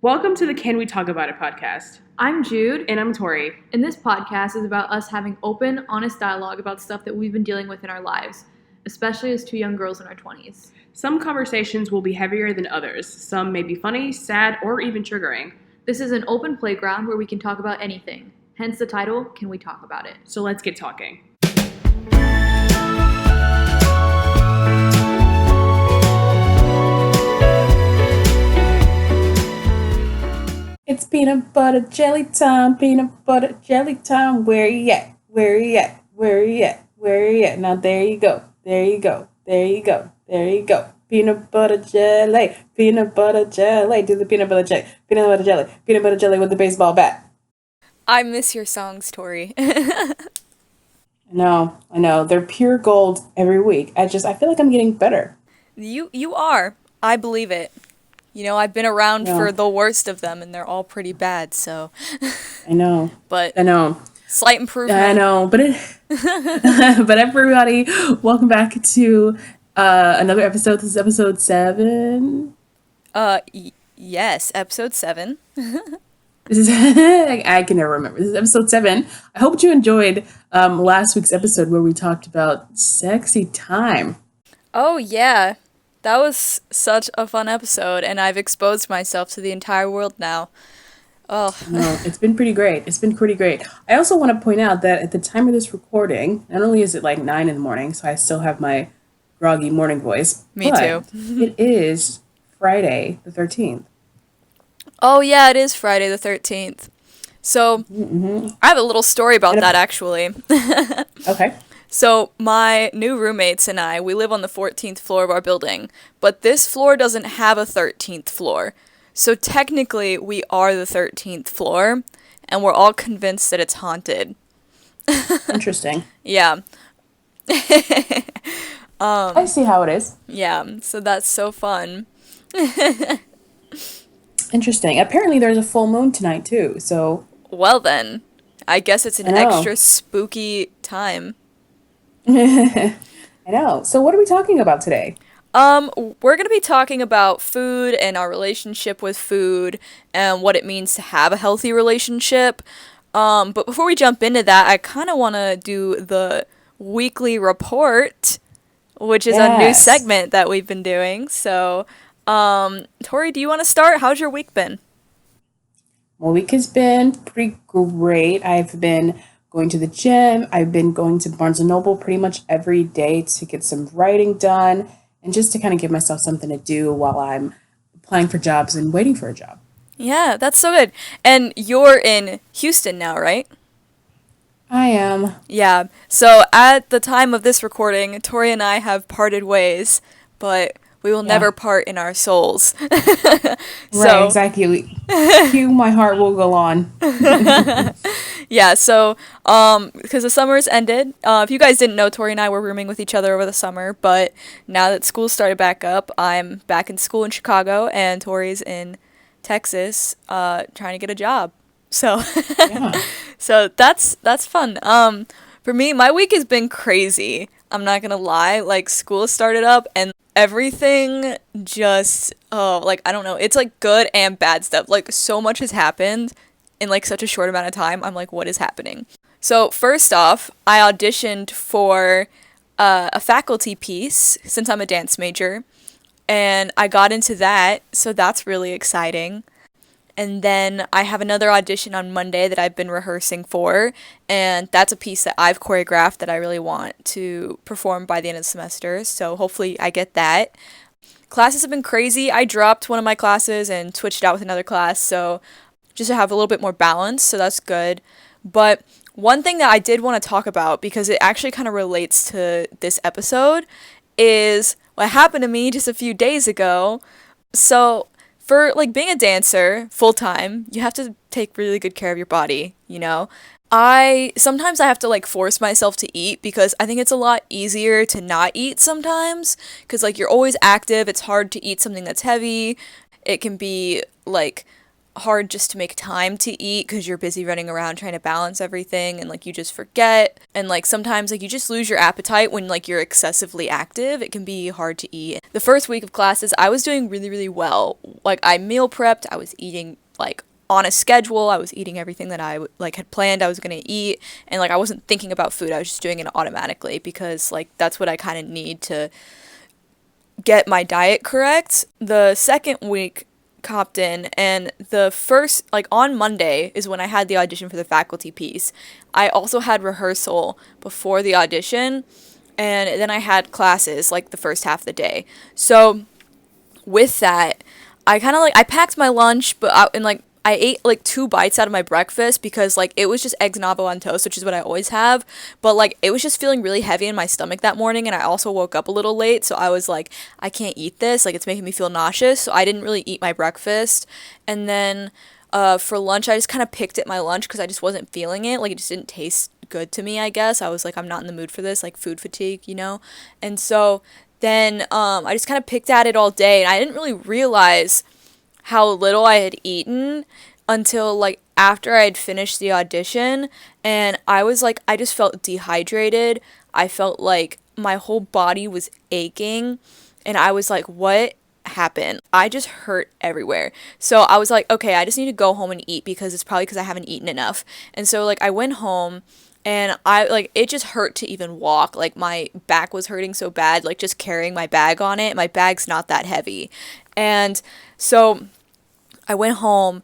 Welcome to the Can We Talk About It podcast. I'm Jude. And I'm Tori. And this podcast is about us having open, honest dialogue about stuff that we've been dealing with in our lives, especially as two young girls in our 20s. Some conversations will be heavier than others. Some may be funny, sad, or even triggering. This is an open playground where we can talk about anything. Hence the title, Can We Talk About It? So let's get talking. It's peanut butter jelly time, peanut butter jelly time. Where you at? Where you at? Where you at? Where you at? Now there you go. There you go. There you go. There you go. Peanut butter jelly. Peanut butter jelly. Do the peanut butter jelly. Peanut butter jelly. Peanut butter jelly with the baseball bat. I miss your songs, Tori. I know. They're pure gold every week. I feel like I'm getting better. You are. I believe it. You know, I've been around for the worst of them, and they're all pretty bad, so... I know. But... I know. Slight improvement. I know, but but everybody, welcome back to another episode. This is episode 7. Yes, episode 7. This is... I can never remember. This is episode 7. I hope you enjoyed last week's episode where we talked about sexy time. Oh, yeah. That was such a fun episode, and I've exposed myself to the entire world now. Oh. No, it's been pretty great. I also want to point out that at the time of this recording, not only is it like 9 in the morning, so I still have my groggy morning voice. Me too. It is Friday the 13th. Oh, yeah, it is Friday the 13th. So, I have a little story about that, actually. Okay. So, my new roommates and I, we live on the 14th floor of our building, but this floor doesn't have a 13th floor. So, technically, we are the 13th floor, and we're all convinced that it's haunted. Interesting. Yeah. I see how it is. Yeah, so that's so fun. Interesting. Apparently, there's a full moon tonight, too, so... Well, then, I guess it's an extra spooky time. I know. So what are we talking about today? We're going to be talking about food and our relationship with food and what it means to have a healthy relationship. But before we jump into that, I kind of want to do the weekly report, which is a new segment that we've been doing. So, Tori, do you want to start? How's your week been? My week has been pretty great. I've been going to the gym. I've been going to Barnes & Noble pretty much every day to get some writing done and just to kind of give myself something to do while I'm applying for jobs and waiting for a job. Yeah, that's so good. And you're in Houston now, right? I am. Yeah. So at the time of this recording, Tori and I have parted ways, but we will never part in our souls. Right, exactly. Cue my heart will go on. Yeah, so, because the summer's ended, if you guys didn't know, Tori and I were rooming with each other over the summer, but now that school started back up, I'm back in school in Chicago, and Tori's in Texas, trying to get a job. So, so that's fun. For me, my week has been crazy. I'm not gonna lie, like, school started up, and everything just, I don't know, it's, like, good and bad stuff. Like, so much has happened in, like, such a short amount of time. I'm like, what is happening? So, first off, I auditioned for a faculty piece, since I'm a dance major, and I got into that, so that's really exciting. And then I have another audition on Monday that I've been rehearsing for, and that's a piece that I've choreographed that I really want to perform by the end of the semester, so hopefully I get that. Classes have been crazy. I dropped one of my classes and switched out with another class, so just to have a little bit more balance, so that's good. But one thing that I did want to talk about, because it actually kind of relates to this episode, is what happened to me just a few days ago. So for, like, being a dancer full-time, you have to take really good care of your body, you know? Sometimes I have to, like, force myself to eat because I think it's a lot easier to not eat sometimes because, like, you're always active. It's hard to eat something that's heavy. It can be, like, hard just to make time to eat because you're busy running around trying to balance everything, and like you just forget, and like sometimes like you just lose your appetite when like you're excessively active. It can be hard to eat. The first week of classes I was doing really, really well. Like I meal prepped, I was eating like on a schedule, I was eating everything that I like had planned I was going to eat, and like I wasn't thinking about food, I was just doing it automatically because like that's what I kind of need to get my diet correct. The second week copped in, and the first, like on Monday is when I had the audition for the faculty piece. I also had rehearsal before the audition, and then I had classes like the first half of the day. So with that, I kind of like I packed my lunch, but and like I ate like 2 bites out of my breakfast because like it was just eggs and avocado on toast, which is what I always have. But like it was just feeling really heavy in my stomach that morning, and I also woke up a little late, so I was like, I can't eat this. Like it's making me feel nauseous, so I didn't really eat my breakfast. And then for lunch, I just kind of picked at my lunch because I just wasn't feeling it. Like it just didn't taste good to me, I guess. I was like, I'm not in the mood for this, like food fatigue, you know? And so then I just kind of picked at it all day, and I didn't really realize how little I had eaten until like after I had finished the audition, and I was like, I just felt dehydrated. I felt like my whole body was aching, and I was like, what happened? I just hurt everywhere. So I was like, okay, I just need to go home and eat because it's probably because I haven't eaten enough. And so like I went home, and I like it just hurt to even walk. Like my back was hurting so bad, like just carrying my bag on it. My bag's not that heavy. And so I went home,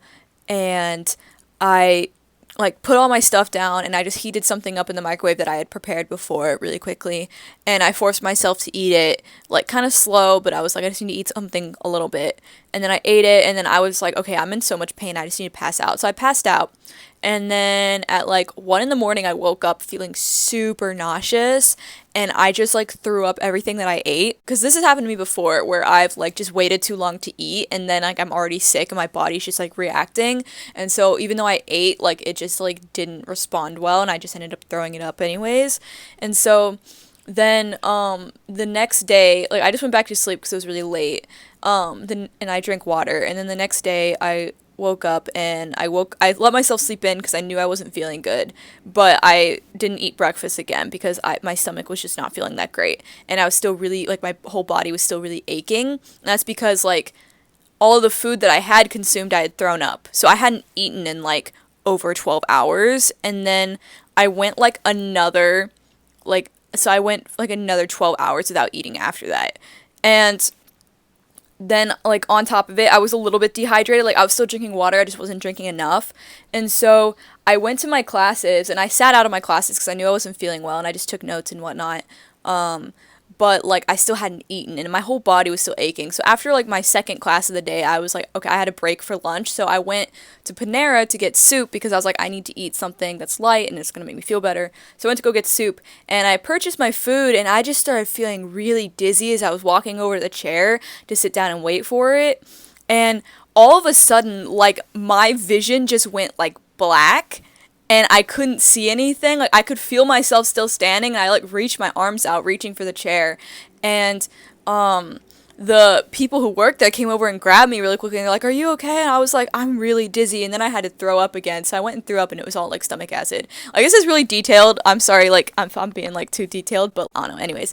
and I like put all my stuff down, and I just heated something up in the microwave that I had prepared before really quickly, and I forced myself to eat it like kind of slow, but I was like, I just need to eat something a little bit. And then I ate it, and then I was like, okay, I'm in so much pain, I just need to pass out. So I passed out, and then at like 1 in the morning I woke up feeling super nauseous, and I just like threw up everything that I ate, because this has happened to me before where I've like just waited too long to eat, and then like I'm already sick and my body's just like reacting. And so even though I ate, like it just like didn't respond well, and I just ended up throwing it up anyways. And so then the next day, like I just went back to sleep because it was really late. And I drank water, and then the next day I woke up, and I let myself sleep in because I knew I wasn't feeling good, but I didn't eat breakfast again because my stomach was just not feeling that great, and I was still really like my whole body was still really aching. And that's because like all of the food that I had consumed I had thrown up, so I hadn't eaten in like over 12 hours. And then I went like another like so I went like another 12 hours without eating after that. And then like on top of it, I was a little bit dehydrated. Like I was still drinking water, I just wasn't drinking enough. And so I went to my classes, and I sat out of my classes because I knew I wasn't feeling well, and I just took notes and whatnot. But like I still hadn't eaten, and my whole body was still aching. So after like my second class of the day, I was like, okay, I had a break for lunch, so I went to Panera to get soup because I was like, I need to eat something that's light and it's gonna make me feel better. So I went to go get soup, and I purchased my food, and I just started feeling really dizzy as I was walking over to the chair to sit down and wait for it. And all of a sudden, like my vision just went like black, and I couldn't see anything. Like I could feel myself still standing, and I like reached my arms out reaching for the chair, and the people who worked there came over and grabbed me really quickly, and they're like, are you okay? And I was like, I'm really dizzy. And then I had to throw up again, so I went and threw up, and it was all like stomach acid. Like this is really detailed, I'm sorry, like I'm being like too detailed, but I don't know. Anyways,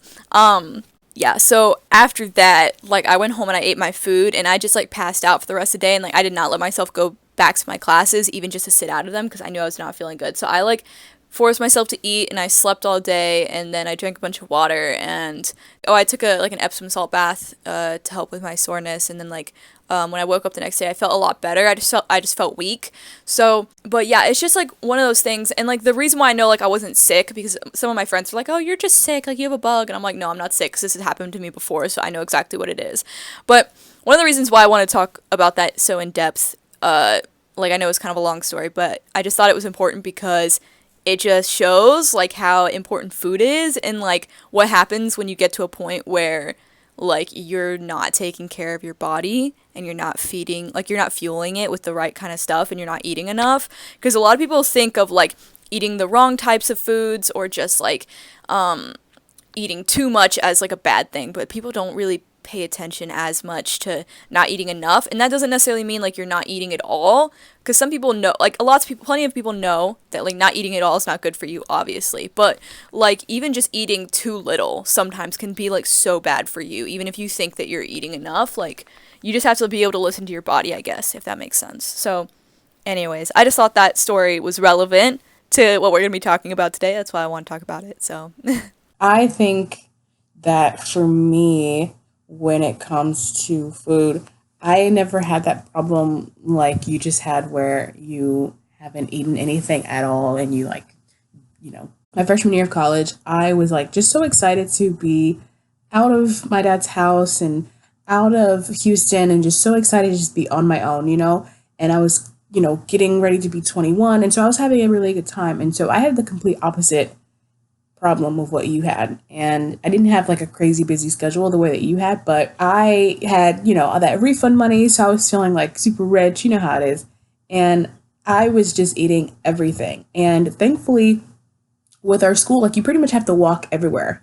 yeah, so after that, like I went home and I ate my food, and I just like passed out for the rest of the day, and like I did not let myself go back to my classes even just to sit out of them because I knew I was not feeling good. So I like forced myself to eat, and I slept all day, and then I drank a bunch of water, and I took an Epsom salt bath to help with my soreness. And then like when I woke up the next day, I felt a lot better. I just felt weak. So but yeah, it's just like one of those things. And like the reason why I know like I wasn't sick, because some of my friends were like, oh, you're just sick, like you have a bug. And I'm like, no, I'm not sick, because this has happened to me before, so I know exactly what it is. But one of the reasons why I want to talk about that so in depth, like I know it's kind of a long story, but I just thought it was important because it just shows like how important food is, and like what happens when you get to a point where like you're not taking care of your body, and you're not feeding, like you're not fueling it with the right kind of stuff, and you're not eating enough. Because a lot of people think of like eating the wrong types of foods, or just like eating too much as like a bad thing, but people don't really pay attention as much to not eating enough. And that doesn't necessarily mean like you're not eating at all, because some people know, like a lot of people, plenty of people know that like not eating at all is not good for you, obviously. But like even just eating too little sometimes can be like so bad for you, even if you think that you're eating enough. Like you just have to be able to listen to your body, I guess, if that makes sense. So anyways, I just thought that story was relevant to what we're going to be talking about today. That's why I want to talk about it. So I think that for me, when it comes to food, I never had that problem like you just had where you haven't eaten anything at all and you like, my freshman year of college, I was like just so excited to be out of my dad's house and out of Houston and just so excited to just be on my own, and I was, getting ready to be 21. And so I was having a really good time. And so I had the complete opposite problem of what you had. And I didn't have like a crazy busy schedule the way that you had, but I had, all that refund money. So I was feeling like super rich, you know how it is. And I was just eating everything. And thankfully, with our school, like you pretty much have to walk everywhere,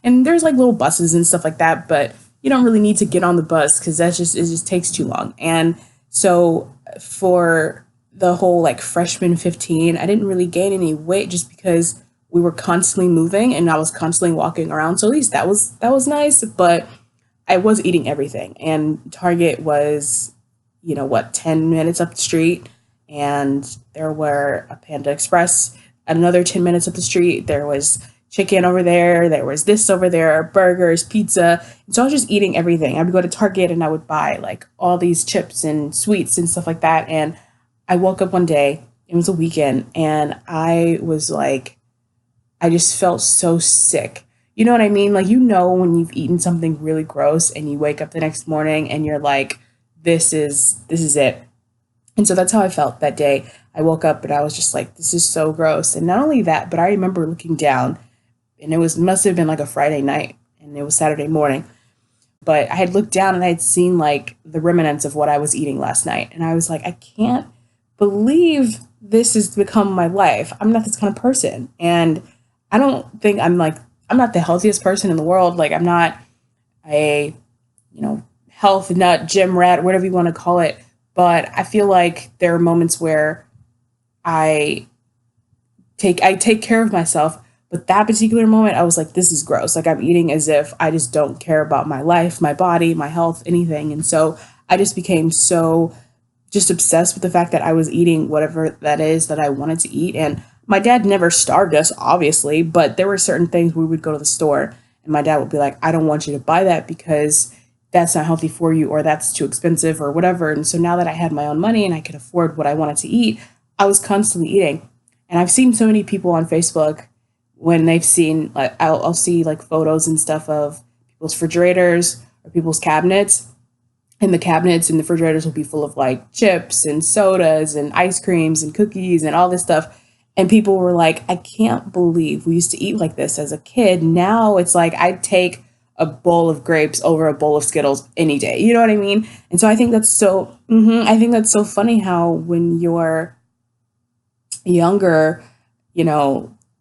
and there's like little buses and stuff like that, but you don't really need to get on the bus because it just takes too long. And so for the whole like freshman 15, I didn't really gain any weight just because we were constantly moving and I was constantly walking around. So at least that was nice, but I was eating everything. And Target was, 10 minutes up the street, and there were a Panda Express another 10 minutes up the street. There was chicken over there was this over there, burgers, pizza. And so I was just eating everything. I would go to Target and I would buy like all these chips and sweets and stuff like that. And I woke up one day, it was a weekend, and I was like, I just felt so sick. You know what I mean? Like, when you've eaten something really gross and you wake up the next morning and you're like, this is it. And so that's how I felt that day. I woke up and I was just like, this is so gross. And not only that, but I remember looking down, and must have been like a Friday night and it was Saturday morning. But I had looked down and I had seen like the remnants of what I was eating last night. And I was like, I can't believe this has become my life. I'm not this kind of person. And I don't think I'm not the healthiest person in the world. Like I'm not a, health nut, gym rat, whatever you want to call it. But I feel like there are moments where I take care of myself. But that particular moment, I was like, this is gross. Like I'm eating as if I just don't care about my life, my body, my health, anything. And so I just became so just obsessed with the fact that I was eating whatever that is that I wanted to eat. And my dad never starved us, obviously, but there were certain things we would go to the store and my dad would be like, I don't want you to buy that because that's not healthy for you, or that's too expensive or whatever. And so now that I had my own money and I could afford what I wanted to eat, I was constantly eating. And I've seen so many people on Facebook when they've seen, like, I'll see like photos and stuff of people's refrigerators or people's cabinets. And the cabinets and the refrigerators will be full of like chips and sodas and ice creams and cookies and all this stuff. And people were like, I can't believe we used to eat like this as a kid. Now it's like I'd take a bowl of grapes over a bowl of Skittles any day. You know what I mean? And so I think that's I think that's so funny how when you're younger,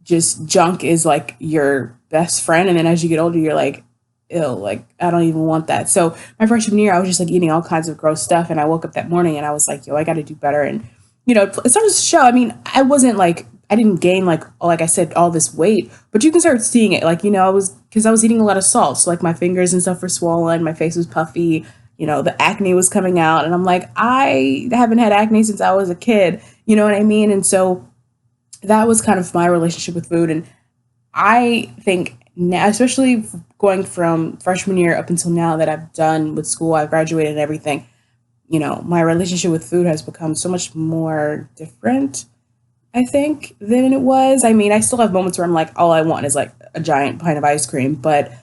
just junk is like your best friend. And then as you get older, you're like, ew, like, I don't even want that. So my freshman year, I was just like eating all kinds of gross stuff. And I woke up that morning and I was like, yo, I got to do better. And, it started to show. I mean, I didn't gain like I said, all this weight, but you can start seeing it. Like, I was eating a lot of salt. So like my fingers and stuff were swollen. My face was puffy. The acne was coming out. And I'm like, I haven't had acne since I was a kid. You know what I mean? And so that was kind of my relationship with food. And I think now, especially going from freshman year up until now that I've done with school, I've graduated and everything, my relationship with food has become so much more different, I think, than it was. I mean, I still have moments where I'm like, all I want is like a giant pint of ice cream. But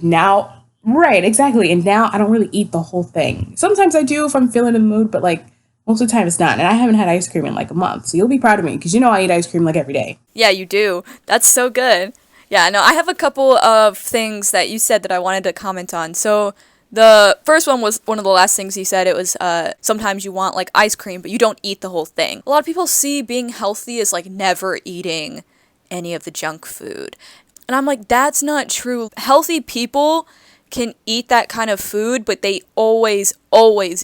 now, right, exactly. And now I don't really eat the whole thing. Sometimes I do if I'm feeling in the mood, but like most of the time it's not. And I haven't had ice cream in like a month. So you'll be proud of me because I eat ice cream like every day. Yeah, you do. That's so good. Yeah, no, I have a couple of things that you said that I wanted to comment on. So the first one was one of the last things you said. It was sometimes you want like ice cream, but you don't eat the whole thing. A lot of people see being healthy as like never eating any of the junk food. And I'm like, that's not true. Healthy people can eat that kind of food, but they always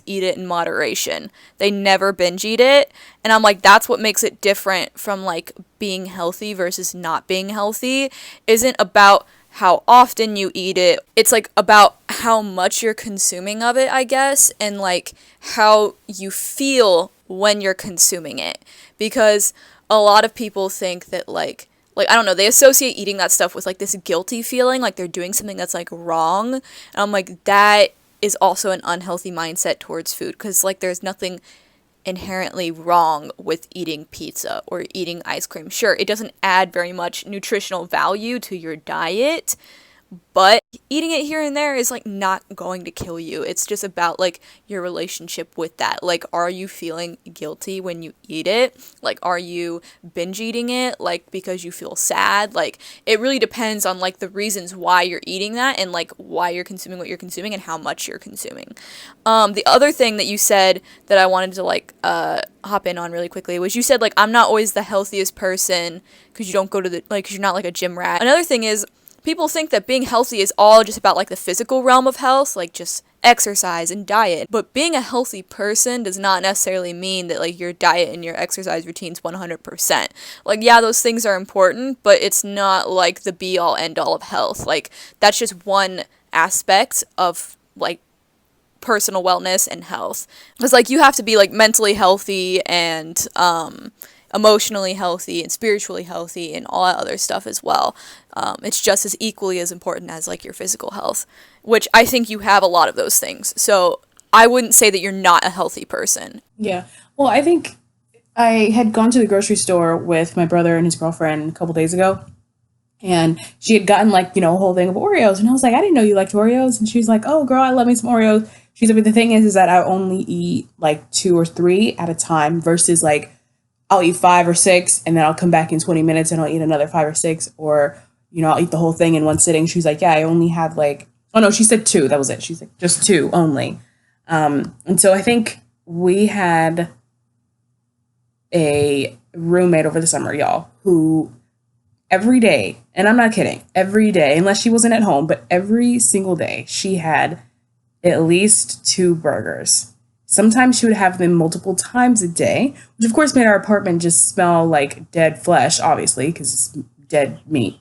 eat it in moderation. They never binge eat it. And I'm like, that's what makes it different from like being healthy versus not being healthy. Isn't about how often you eat it. It's like about how much you're consuming of it, I guess, and like how you feel when you're consuming it. Because a lot of people think that like I don't know, they associate eating that stuff with like this guilty feeling, like they're doing something that's like wrong. And I'm like, that is also an unhealthy mindset towards food, because like there's nothing inherently wrong with eating pizza or eating ice cream. Sure, it doesn't add very much nutritional value to your diet, but eating it here and there is like not going to kill you. It's just about like your relationship with that. Like, are you feeling guilty when you eat it? Like, are you binge eating it like because you feel sad? Like, it really depends on like the reasons why you're eating that, and like why you're consuming what you're consuming and how much you're consuming. The other thing that you said that I wanted to like hop in on really quickly was, you said like, I'm not always the healthiest person because you don't go to the, like, 'cause you're not like a gym rat. Another thing is, people think that being healthy is all just about like the physical realm of health, like just exercise and diet. But being a healthy person does not necessarily mean that like your diet and your exercise routine's 100%. Like, yeah, those things are important, but it's not like the be all end all of health. Like, that's just one aspect of like personal wellness and health. Because like you have to be like mentally healthy and emotionally healthy and spiritually healthy and all that other stuff as well. It's just as equally as important as like your physical health, which I think you have a lot of those things. So I wouldn't say that you're not a healthy person. Yeah. Well, I think I had gone to the grocery store with my brother and his girlfriend a couple days ago, and she had gotten like, you know, a whole thing of Oreos. And I was like, I didn't know you liked Oreos. And she's like, oh, girl, I love me some Oreos. She's like, but the thing is that I only eat like 2 or 3 at a time versus like I'll eat 5 or 6 and then I'll come back in 20 minutes and I'll eat another 5 or 6, or, you know, I'll eat the whole thing in one sitting. She's like, yeah, I only had like, oh no, she said 2. That was it. She's like, just 2 only. And so I think we had a roommate over the summer, y'all, who every day, and I'm not kidding, every day, unless she wasn't at home, but every single day, she had at least 2 burgers. Sometimes she would have them multiple times a day, which of course made our apartment just smell like dead flesh, obviously, because it's dead meat.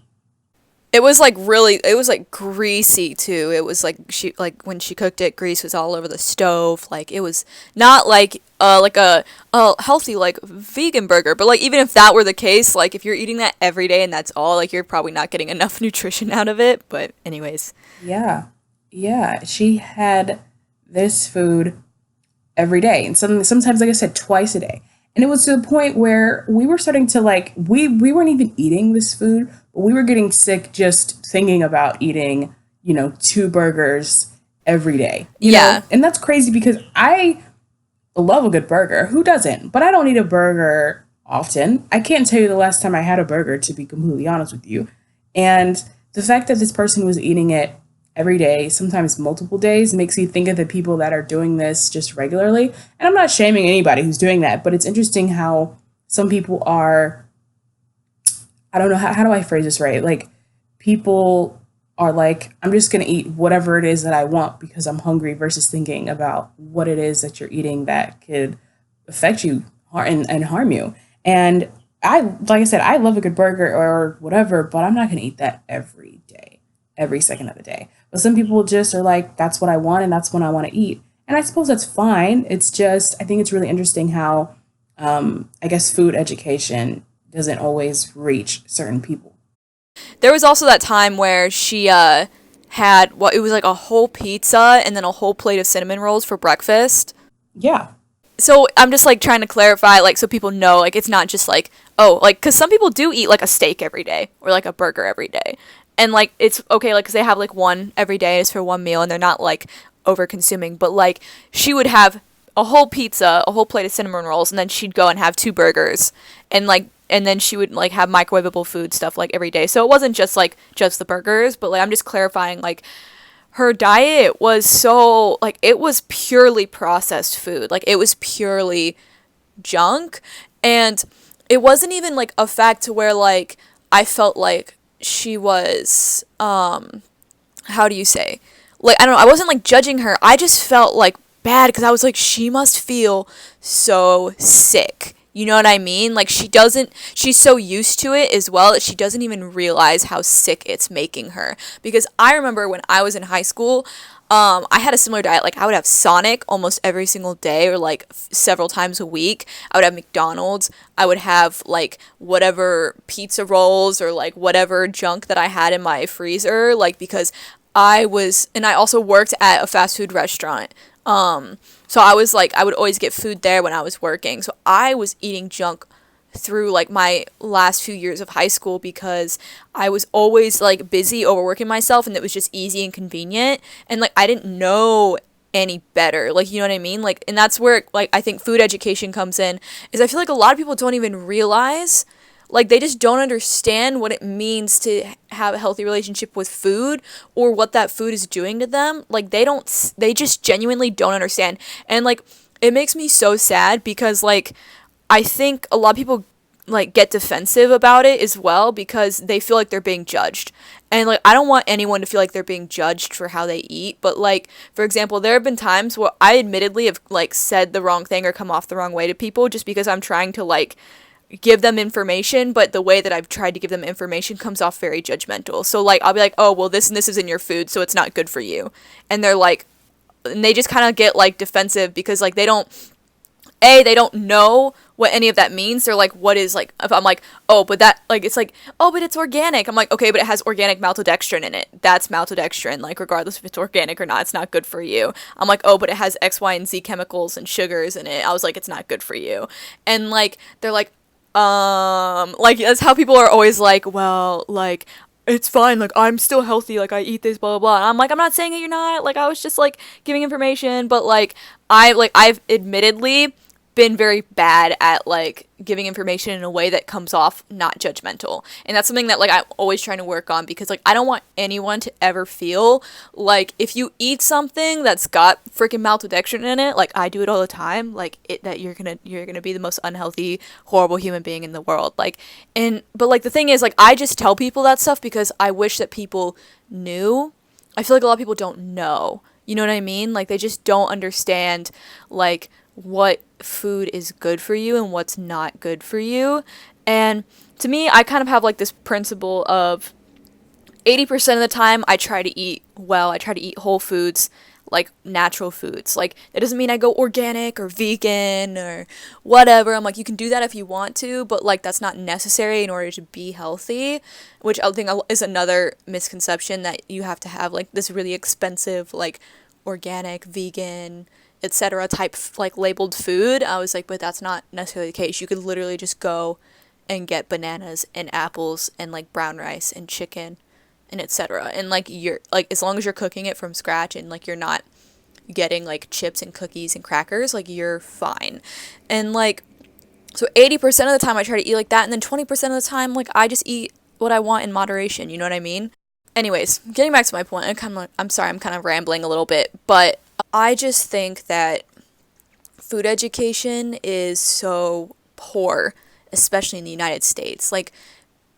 It was like really, it was like greasy too. It was like she, like when she cooked it, grease was all over the stove. Like, it was not like a healthy like vegan burger, but like even if that were the case, like if you're eating that every day and that's all, like you're probably not getting enough nutrition out of it. But anyways, Yeah. Yeah. She had this food every day. And sometimes, like I said, twice a day. And it was to the point where we were starting to like, we weren't even eating this food, but we were getting sick just thinking about eating, you know, 2 burgers every day. You yeah. know? And that's crazy because I love a good burger. Who doesn't? But I don't eat a burger often. I can't tell you the last time I had a burger, to be completely honest with you. And the fact that this person was eating it every day, sometimes multiple days, makes you think of the people that are doing this just regularly. And I'm not shaming anybody who's doing that, but it's interesting how some people are, I don't know, how do I phrase this right? Like, people are like, I'm just going to eat whatever it is that I want because I'm hungry, versus thinking about what it is that you're eating that could affect you and harm you. And like I said, I love a good burger or whatever, but I'm not going to eat that every day, every second of the day. But some people just are like, that's what I want and that's what I want to eat. And I suppose that's fine. It's just, I think it's really interesting how, I guess, food education doesn't always reach certain people. There was also that time where she had what, it was like a whole pizza and then a whole plate of cinnamon rolls for breakfast. Yeah. So I'm just like trying to clarify, like, so people know, like, it's not just like, oh, like, because some people do eat like a steak every day or like a burger every day. And like, it's okay, like, because they have like one every day is for one meal and they're not like over consuming. But like, she would have a whole pizza, a whole plate of cinnamon rolls, and then she'd go and have 2 burgers. And like, and then she would like have microwavable food stuff like every day. So it wasn't just like just the burgers, but like, I'm just clarifying, like, her diet was so, like, it was purely processed food. Like, it was purely junk. And it wasn't even like a fact to where like I felt like she was how do you say, like, I don't know, I wasn't like judging her. I just felt like bad because I was like, she must feel so sick. You know what I mean? Like, she's so used to it as well that she doesn't even realize how sick it's making her. Because I remember when I was in high school, I had a similar diet. Like, I would have Sonic almost every single day or like several times a week. I would have McDonald's. I would have like whatever pizza rolls or like whatever junk that I had in my freezer. Like, because and I also worked at a fast food restaurant. So I was like, I would always get food there when I was working. So I was eating junk through like my last few years of high school because I was always like busy overworking myself and it was just easy and convenient. And like, I didn't know any better. Like, you know what I mean? Like, and that's where like I think food education comes in, is I feel like a lot of people don't even realize, like, they just don't understand what it means to have a healthy relationship with food or what that food is doing to them. Like, they just genuinely don't understand. And like, it makes me so sad because like, I think a lot of people like get defensive about it as well because they feel like they're being judged. And like, I don't want anyone to feel like they're being judged for how they eat, but like, for example, there have been times where I admittedly have like said the wrong thing or come off the wrong way to people just because I'm trying to like give them information, but the way that I've tried to give them information comes off very judgmental. So like, I'll be like, "Oh, well, this and this is in your food, so it's not good for you." And they're like, and they just kind of get like defensive because like they don't know what any of that means. They're like, what is like, if I'm like, oh, but that, like, it's like, oh, but it's organic. I'm like, okay, but it has organic maltodextrin in it. That's maltodextrin. Like, regardless if it's organic or not, it's not good for you. I'm like, oh, but it has X, Y, and Z chemicals and sugars in it. I was like, it's not good for you. And like, they're like that's how people are always like, well, like, it's fine, like, I'm still healthy, like, I eat this, blah, blah, blah. And I'm like, I'm not saying that you're not, like, I was just, like, giving information, but, like, I've admittedly been very bad at like giving information in a way that comes off not judgmental. And that's something that like I'm always trying to work on because like I don't want anyone to ever feel like if you eat something that's got freaking maltodextrin in it, like I do it all the time, like it that you're going to be the most unhealthy, horrible human being in the world. Like, and but like the thing is, like, I just tell people that stuff because I wish that people knew. I feel like a lot of people don't know. You know what I mean? Like, they just don't understand like what food is good for you and what's not good for you. And to me, I kind of have like this principle of 80% of the time I try to eat well. I try to eat whole foods, like natural foods. Like, it doesn't mean I go organic or vegan or whatever. I'm like, you can do that if you want to, but like that's not necessary in order to be healthy, which I think is another misconception, that you have to have like this really expensive like organic, vegan, etc. type like labeled food. I was like, but that's not necessarily the case. You could literally just go and get bananas and apples and like brown rice and chicken and etc. And like, you're like, as long as you're cooking it from scratch and like you're not getting like chips and cookies and crackers, like you're fine. And like, so 80% of the time I try to eat like that, and then 20% of the time like I just eat what I want in moderation. You know what I mean? Anyways, getting back to my point, I'm sorry, I'm kind of rambling a little bit, but I just think that food education is so poor, especially in the United States. Like,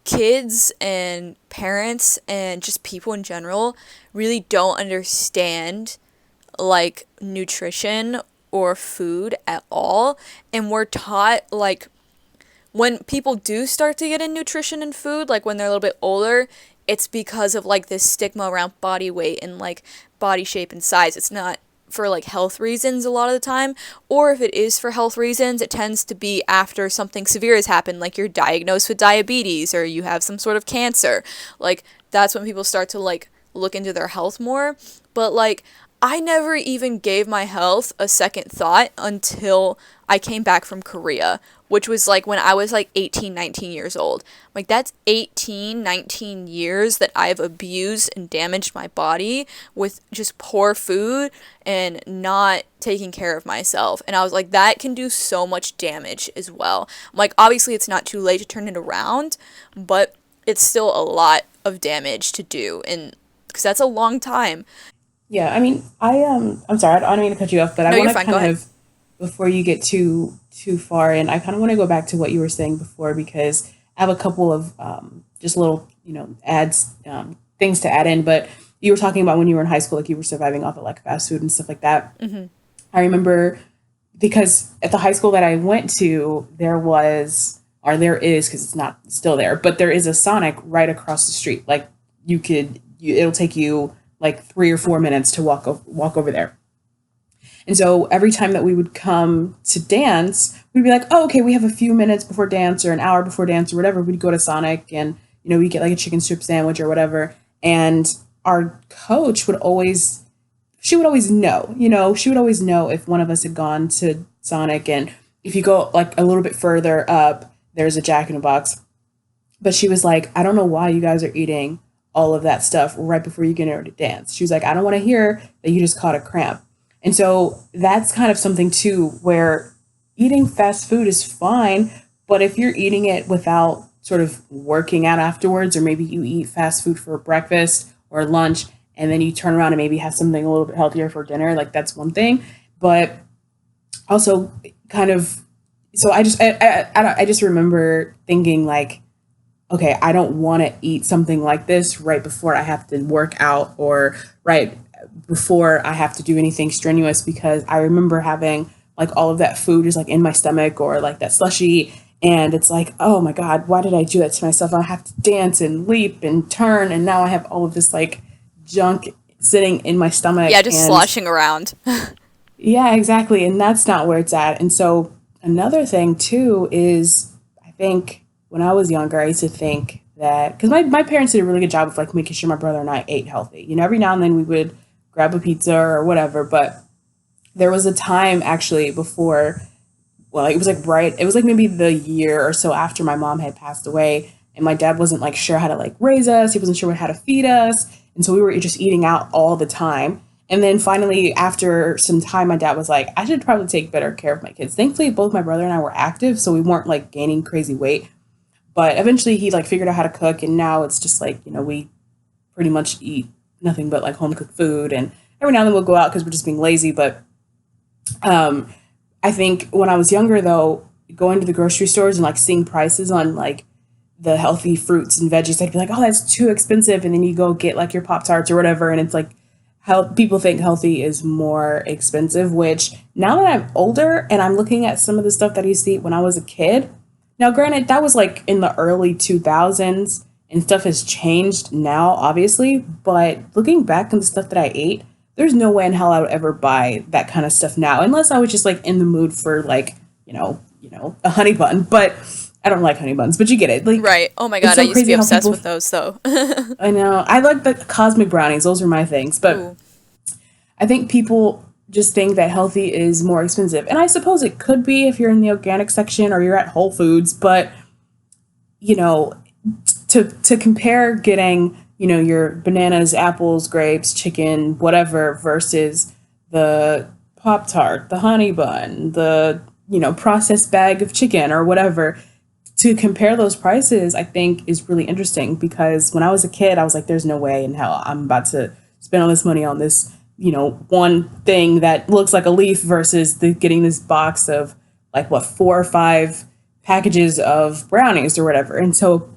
kids and parents and just people in general really don't understand like nutrition or food at all. And we're taught like, when people do start to get in nutrition and food, like when they're a little bit older, it's because of like this stigma around body weight and like body shape and size. It's not for like health reasons a lot of the time, or if it is for health reasons, it tends to be after something severe has happened, like you're diagnosed with diabetes or you have some sort of cancer. Like, that's when people start to like look into their health more. But like, I never even gave my health a second thought until I came back from Korea, which was like when I was like 18, 19 years old. Like, that's 18, 19 years that I've abused and damaged my body with just poor food and not taking care of myself. And I was like, that can do so much damage as well. Like, obviously it's not too late to turn it around, but it's still a lot of damage to do, and because that's a long time. Yeah, I mean, I'm sorry, I don't mean to cut you off, but I No, want you're to fine. Go kind ahead. of, before you get too far, and I kind of want to go back to what you were saying before, because I have a couple of just little, adds, things to add in. But you were talking about when you were in high school, like you were surviving off of like fast food and stuff like that. I remember because at the high school that I went to, there was, or there is, because it's not still there, but there is a Sonic right across the street. Like it'll take you like 3 or 4 minutes to walk over there. And so every time that we would come to dance, we'd be like, oh, okay, we have a few minutes before dance or an hour before dance or whatever. We'd go to Sonic and, we'd get like a chicken strip sandwich or whatever. And our coach she would always know, she would always know if one of us had gone to Sonic. And if you go like a little bit further up, there's a Jack in the Box. But she was like, I don't know why you guys are eating all of that stuff right before you get ready to dance. She was like, I don't want to hear that you just caught a cramp. And so that's kind of something too, where eating fast food is fine, but if you're eating it without sort of working out afterwards, or maybe you eat fast food for breakfast or lunch, and then you turn around and maybe have something a little bit healthier for dinner, like that's one thing. But also kind of, so I just remember thinking like, okay, I don't want to eat something like this right before I have to work out or right before I have to do anything strenuous, because I remember having like all of that food just like in my stomach or like that slushy. And it's like, oh my God, why did I do that to myself? I have to dance and leap and turn. And now I have all of this like junk sitting in my stomach. Yeah, just sloshing around. Yeah, exactly. And that's not where it's at. And so another thing too is I think when I was younger, I used to think that, because my parents did a really good job of like making sure my brother and I ate healthy. Every now and then we would grab a pizza or whatever, but there was a time actually before, well, it was like maybe the year or so after my mom had passed away, and my dad wasn't like sure how to like raise us. He wasn't sure how to feed us. And so we were just eating out all the time. And then finally, after some time, my dad was like, I should probably take better care of my kids. Thankfully, both my brother and I were active, so we weren't like gaining crazy weight. But eventually he like figured out how to cook, and now it's just like, we pretty much eat nothing but like home cooked food. And every now and then we'll go out because we're just being lazy. But I think when I was younger though, going to the grocery stores and like seeing prices on like the healthy fruits and veggies, I'd be like, oh, that's too expensive. And then you go get like your Pop-Tarts or whatever. And it's like, how people think healthy is more expensive, which now that I'm older and I'm looking at some of the stuff that I used to eat when I was a kid. Now, granted, that was like in the early 2000s and stuff has changed now, obviously. But looking back on the stuff that I ate, there's no way in hell I would ever buy that kind of stuff now, unless I was just like in the mood for like, a honey bun. But I don't like honey buns, but you get it. Like, right. Oh my God, so I used to be obsessed with those though. I know. I like the cosmic brownies. Those are my things. But ooh. I think people just think that healthy is more expensive. And I suppose it could be if you're in the organic section or you're at Whole Foods. But, to compare getting, your bananas, apples, grapes, chicken, whatever, versus the Pop-Tart, the honey bun, the, processed bag of chicken or whatever, to compare those prices, I think is really interesting, because when I was a kid, I was like, there's no way in hell I'm about to spend all this money on this, one thing that looks like a leaf versus getting this box of like 4 or 5 packages of brownies or whatever. And so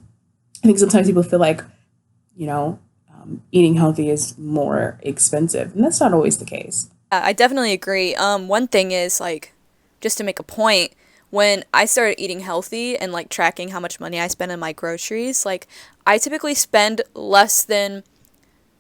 I think sometimes people feel like, eating healthy is more expensive, and that's not always the case. I definitely agree. One thing is like, just to make a point, when I started eating healthy and like tracking how much money I spend on my groceries, like I typically spend less than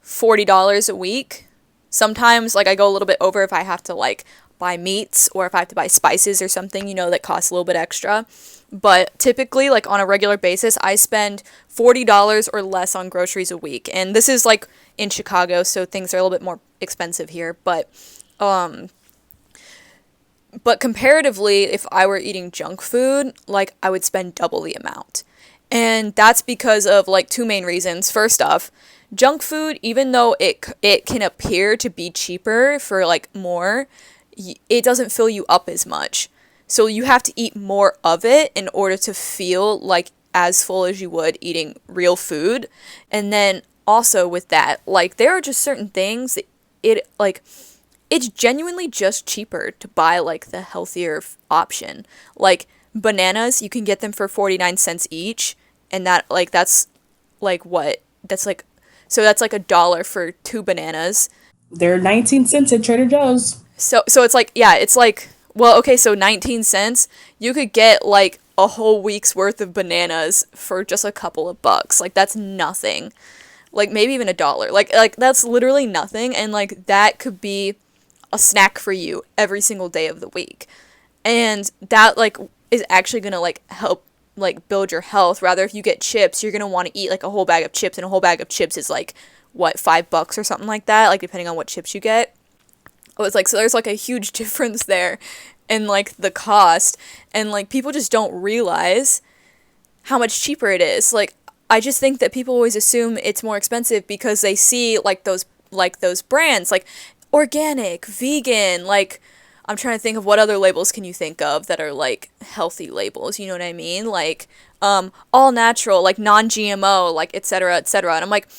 $40 a week. Sometimes like I go a little bit over if I have to like buy meats or if I have to buy spices or something, that costs a little bit extra. But typically like on a regular basis, I spend $40 or less on groceries a week. And this is like in Chicago, so things are a little bit more expensive here. But comparatively, if I were eating junk food, like I would spend double the amount. And that's because of like 2 main reasons. First off, junk food, even though it can appear to be cheaper for like more, it doesn't fill you up as much. So you have to eat more of it in order to feel like as full as you would eating real food. And then also with that, like there are just certain things that it's genuinely just cheaper to buy like the healthier option. Like bananas, you can get them for 49 cents each, and that's like So that's like $1 for 2 bananas. They're 19 cents at Trader Joe's. So it's like, yeah, it's like, well, okay, so 19 cents, you could get like a whole week's worth of bananas for just a couple of bucks. Like that's nothing. Like maybe even $1. Like that's literally nothing, and like that could be a snack for you every single day of the week. And that like is actually going to like help like build your health. Rather, if you get chips, you're going to want to eat like a whole bag of chips, and a whole bag of chips is like what, $5 or something like that, like depending on what chips you get. Oh, it's like, so there's like a huge difference there in like the cost, and like people just don't realize how much cheaper it is. Like I just think that people always assume it's more expensive because they see like those brands like organic, vegan, like I'm trying to think of what other labels can you think of that are like healthy labels, you know what I mean? Like all natural, like non-GMO, like et cetera, et cetera. And I'm like,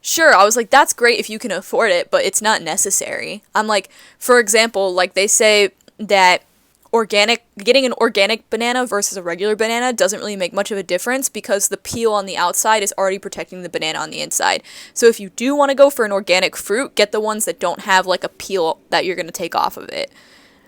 sure, I was like, that's great if you can afford it, but it's not necessary. I'm like, for example, like they say that getting an organic banana versus a regular banana doesn't really make much of a difference because the peel on the outside is already protecting the banana on the inside. So if you do want to go for an organic fruit, get the ones that don't have like a peel that you're going to take off of it.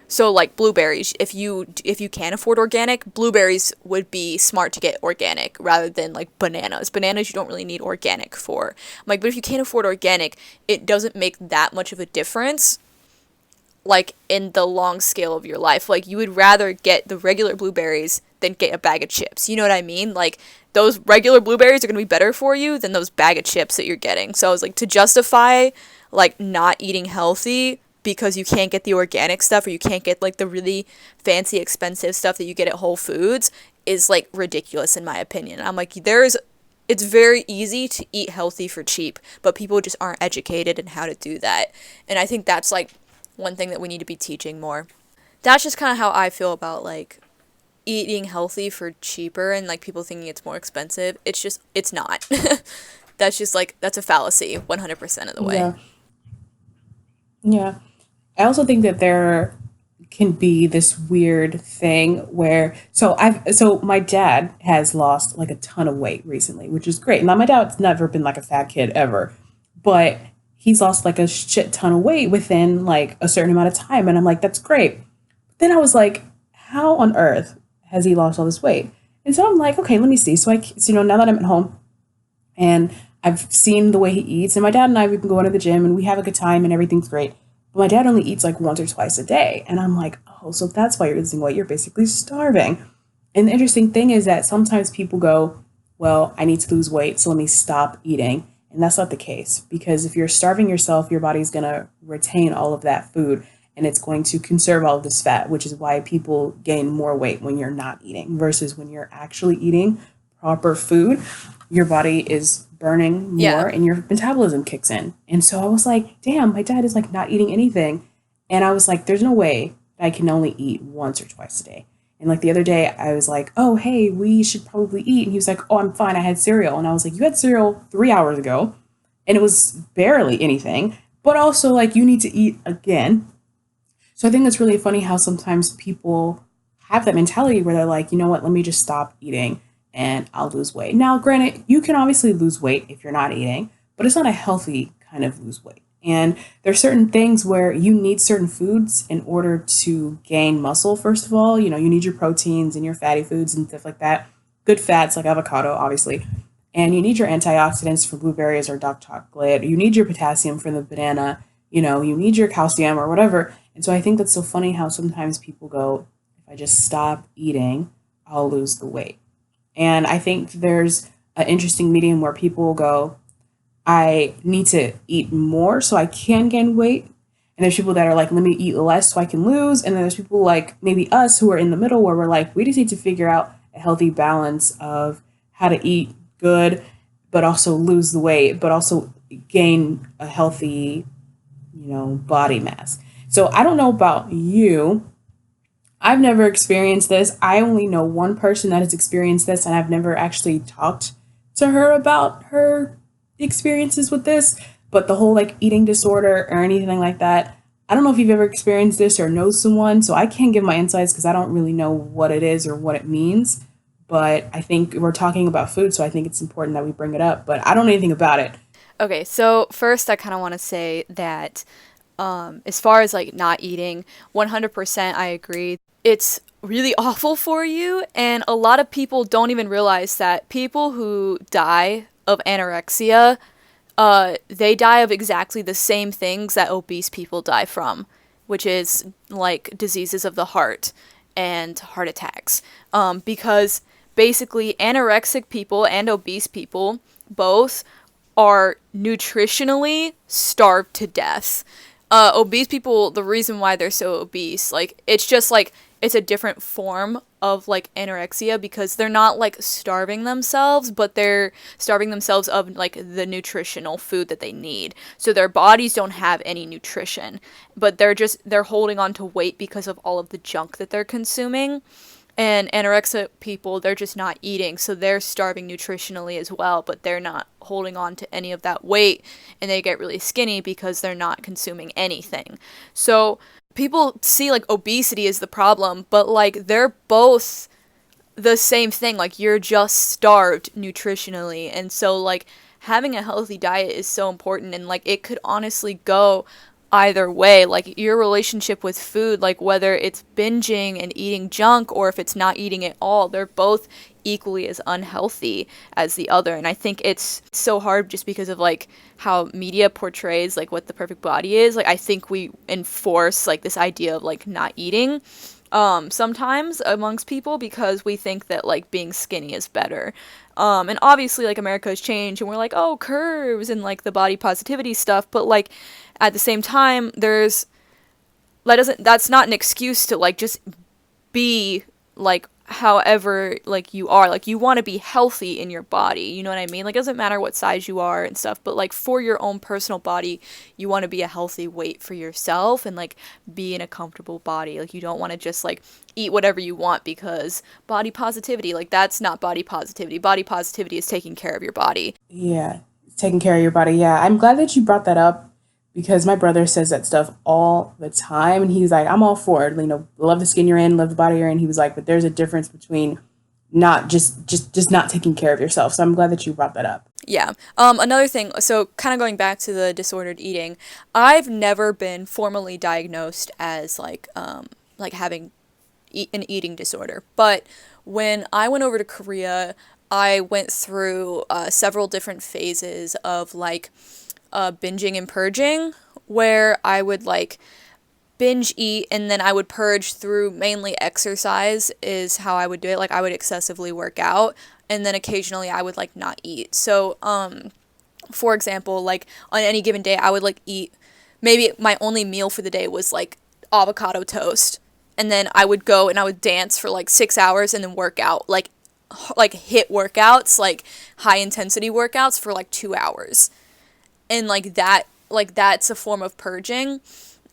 So like blueberries, if you can afford organic, blueberries would be smart to get organic rather than like bananas. Bananas you don't really need organic for. I'm like, but if you can't afford organic, it doesn't make that much of a difference like in the long scale of your life. Like you would rather get the regular blueberries than get a bag of chips. You know what I mean? Like those regular blueberries are going to be better for you than those bag of chips that you're getting. So I was like, to justify like not eating healthy because you can't get the organic stuff or you can't get like the really fancy expensive stuff that you get at Whole Foods is like ridiculous in my opinion. I'm like, it's very easy to eat healthy for cheap, but people just aren't educated in how to do that. And I think that's like one thing that we need to be teaching more. That's just kind of how I feel about like eating healthy for cheaper and like people thinking it's more expensive. It's not. That's just like, that's a fallacy 100% of the way. Yeah. Yeah. I also think that there can be this weird thing where so my dad has lost like a ton of weight recently, which is great. Now my dad's never been like a fat kid ever, but he's lost like a shit ton of weight within like a certain amount of time, and I'm like, that's great. But then I was like, how on earth has he lost all this weight? And so I'm like, okay, let me see. So now that I'm at home and I've seen the way he eats, and my dad and I, we've been going to the gym and we have a good time and everything's great. But my dad only eats like once or twice a day. And I'm like, oh, so that's why you're losing weight. You're basically starving. And the interesting thing is that sometimes people go, well, I need to lose weight, so let me stop eating. And that's not the case, because if you're starving yourself, your body's going to retain all of that food and it's going to conserve all of this fat, which is why people gain more weight when you're not eating versus when you're actually eating proper food. Your body is burning more and your metabolism kicks in. And so I was like, damn, my dad is like not eating anything. And I was like, there's no way I can only eat once or twice a day. And like the other day I was like, oh, hey, we should probably eat. And he was like, oh, I'm fine. I had cereal. And I was like, you had cereal 3 hours ago and it was barely anything, but also like you need to eat again. So I think it's really funny how sometimes people have that mentality where they're like, you know what, let me just stop eating and I'll lose weight. Now, granted, you can obviously lose weight if you're not eating, but it's not a healthy kind of lose weight. And there's certain things where you need certain foods in order to gain muscle, first of all. You need your proteins and your fatty foods and stuff like that. Good fats like avocado, obviously. And you need your antioxidants from blueberries or dark chocolate. You need your potassium from the banana. You need your calcium or whatever. And so I think that's so funny how sometimes people go, if I just stop eating, I'll lose the weight. And I think there's an interesting medium where people go, I need to eat more so I can gain weight. And there's people that are like, let me eat less so I can lose. And then there's people like maybe us who are in the middle where we're like, we just need to figure out a healthy balance of how to eat good, but also lose the weight, but also gain a healthy, body mass. So I don't know about you. I've never experienced this. I only know one person that has experienced this, and I've never actually talked to her about her experiences with this. But the whole like eating disorder or anything like that, I don't know if you've ever experienced this or know someone, so I can't give my insights because I don't really know what it is or what it means. But I think we're talking about food, so I think it's important that we bring it up. But I don't know anything about it. Okay, so first I kind of want to say that as far as like not eating, 100% I agree. It's really awful for you, and a lot of people don't even realize that people who die of anorexia, they die of exactly the same things that obese people die from, which is like diseases of the heart and heart attacks. Because basically, anorexic people and obese people both are nutritionally starved to death. Obese people, the reason why they're so obese, like, it's just like, it's a different form of like anorexia because they're not like starving themselves, but they're starving themselves of like the nutritional food that they need. So their bodies don't have any nutrition, but they're holding on to weight because of all of the junk that they're consuming. And anorexic people, they're just not eating, so they're starving nutritionally as well, but they're not holding on to any of that weight, and they get really skinny because they're not consuming anything. So people see like obesity as the problem, but like they're both the same thing. Like you're just starved nutritionally, and so like having a healthy diet is so important, and like it could honestly go either way. Like your relationship with food, like whether it's binging and eating junk or if it's not eating at all, they're both equally as unhealthy as the other. And I think it's so hard just because of like how media portrays like what the perfect body is. Like I think we enforce like this idea of like not eating sometimes amongst people because we think that like being skinny is better. And obviously like America has changed and we're like, oh, curves and like the body positivity stuff, but like at the same time that's not an excuse to like just be like however like you are. Like you want to be healthy in your body, you know what I mean? Like it doesn't matter what size you are and stuff, but like for your own personal body you want to be a healthy weight for yourself and like be in a comfortable body. Like you don't want to just like eat whatever you want because body positivity, like that's not body positivity. Body positivity is taking care of your body. Yeah, taking care of your body. Yeah, I'm glad that you brought that up because my brother says that stuff all the time, and he's like, "I'm all for it. You know, love the skin you're in, love the body you're in." He was like, "But there's a difference between not just not taking care of yourself." So I'm glad that you brought that up. Yeah. Another thing, so kind of going back to the disordered eating, I've never been formally diagnosed as like having an eating disorder. But when I went over to Korea, I went through several different phases of like binging and purging, where I would like binge eat and then I would purge through mainly exercise is how I would do it. Like I would excessively work out and then occasionally I would like not eat. So for example, like on any given day I would like eat, maybe my only meal for the day was like avocado toast, and then I would go and I would dance for like 6 hours and then work out like hit workouts, like high intensity workouts for like 2 hours. And like that's a form of purging.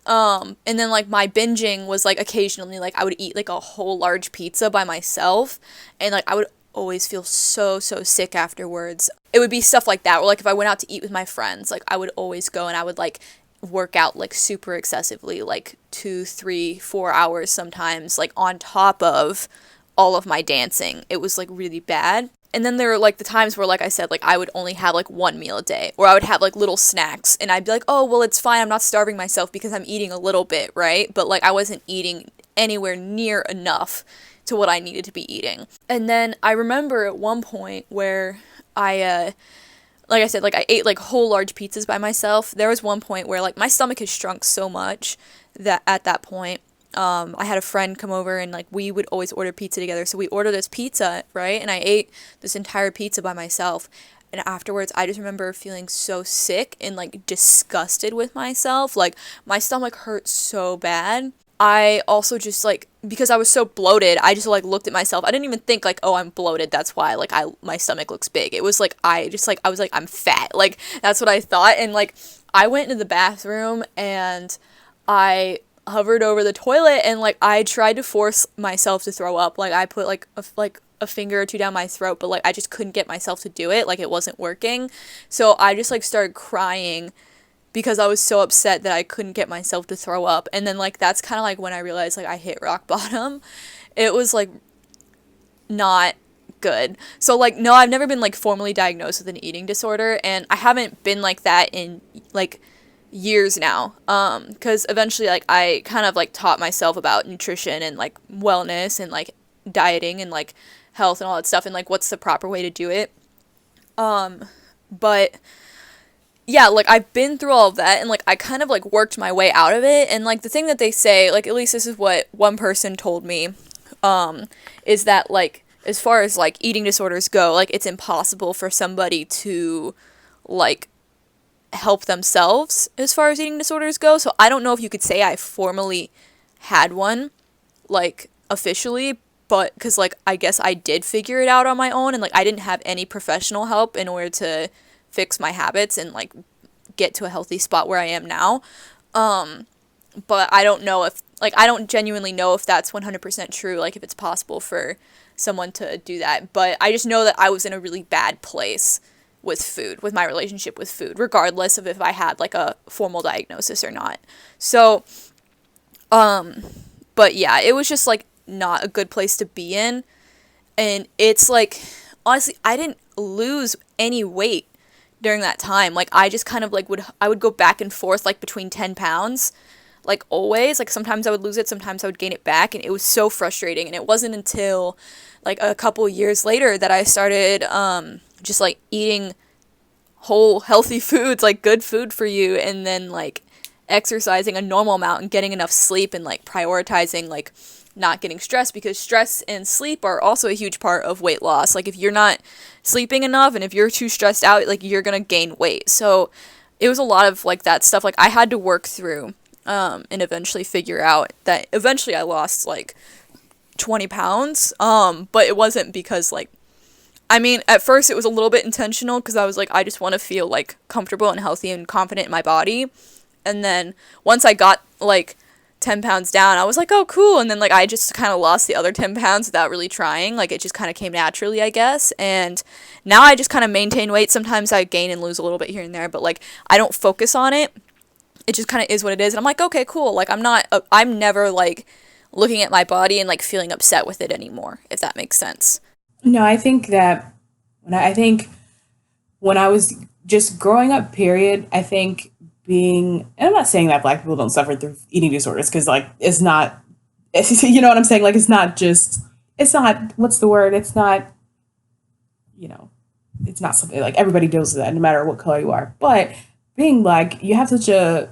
And then like my binging was like occasionally like I would eat like a whole large pizza by myself, and like I would always feel so sick afterwards. It would be stuff like that, or like if I went out to eat with my friends, like I would always go and I would like work out like super excessively, like 2, 3, 4 hours sometimes, like on top of all of my dancing. It was like really bad. And then there were like the times where, like I said, like I would only have like one meal a day, or I would have like little snacks, and I'd be like, oh, well, it's fine, I'm not starving myself because I'm eating a little bit, right? But like I wasn't eating anywhere near enough to what I needed to be eating. And then I remember at one point where like I said, like I ate like whole large pizzas by myself. There was one point where like my stomach had shrunk so much that at that point, I had a friend come over and like we would always order pizza together. So we ordered this pizza, right? And I ate this entire pizza by myself. And afterwards, I just remember feeling so sick and like disgusted with myself. Like my stomach hurt so bad. I also just like, because I was so bloated, I just like looked at myself. I didn't even think like, oh, I'm bloated, that's why like my stomach looks big. It was like I was like, I'm fat. Like that's what I thought. And like I went into the bathroom and I hovered over the toilet and like I tried to force myself to throw up. Like I put like a finger or two down my throat, but like I just couldn't get myself to do it. Like it wasn't working. So I just like started crying because I was so upset that I couldn't get myself to throw up. And then like that's kind of like when I realized like I hit rock bottom. It was like not good. So, like, no, I've never been, like, formally diagnosed with an eating disorder, and I haven't been like that in, like, years now. Because eventually, like, I kind of, like, taught myself about nutrition and, like, wellness and, like, dieting and, like, health and all that stuff and, like, what's the proper way to do it. But yeah, like, I've been through all of that, and, like, I kind of, like, worked my way out of it, and, like, the thing that they say, like, at least this is what one person told me, is that, like, as far as, like, eating disorders go, like, it's impossible for somebody to, like, help themselves as far as eating disorders go, so I don't know if you could say I formally had one, like, officially, but, because, like, I guess I did figure it out on my own, and, like, I didn't have any professional help in order to fix my habits and, like, get to a healthy spot where I am now. But I don't know if, like, I don't genuinely know if that's 100% true, like, if it's possible for someone to do that. But I just know that I was in a really bad place with food, with my relationship with food, regardless of if I had, like, a formal diagnosis or not. So, but yeah, it was just, like, not a good place to be in. And it's, like, honestly, I didn't lose any weight during that time. Like, I just kind of, like, I would go back and forth, like, between 10 pounds, like, always. Like, sometimes I would lose it, sometimes I would gain it back, and it was so frustrating. And it wasn't until, like, a couple years later that I started just, like, eating whole healthy foods, like, good food for you, and then, like, exercising a normal amount and getting enough sleep and, like, prioritizing, like, not getting stressed, because stress and sleep are also a huge part of weight loss. Like, if you're not sleeping enough and if you're too stressed out, like, you're gonna gain weight. So it was a lot of, like, that stuff, like, I had to work through and eventually figure out that eventually I lost, like, 20 pounds, but it wasn't because, like, I mean, at first it was a little bit intentional, because I was like, I just want to feel, like, comfortable and healthy and confident in my body. And then once I got, like, 10 pounds down, I was like, oh, cool. And then, like, I just kind of lost the other 10 pounds without really trying. Like, it just kind of came naturally, I guess. And now I just kind of maintain weight. Sometimes I gain and lose a little bit here and there, but, like, I don't focus on it. It just kind of is what it is. And I'm like, okay, cool. Like, I'm never, like, looking at my body and, like, feeling upset with it anymore, if that makes sense. No, I think that when I was just growing up, period, I think and I'm not saying that Black people don't suffer through eating disorders, because, like, it's not, you know what I'm saying? Like, it's not, what's the word? It's not, it's not something, like, everybody deals with that no matter what color you are. But being Black, you have such a,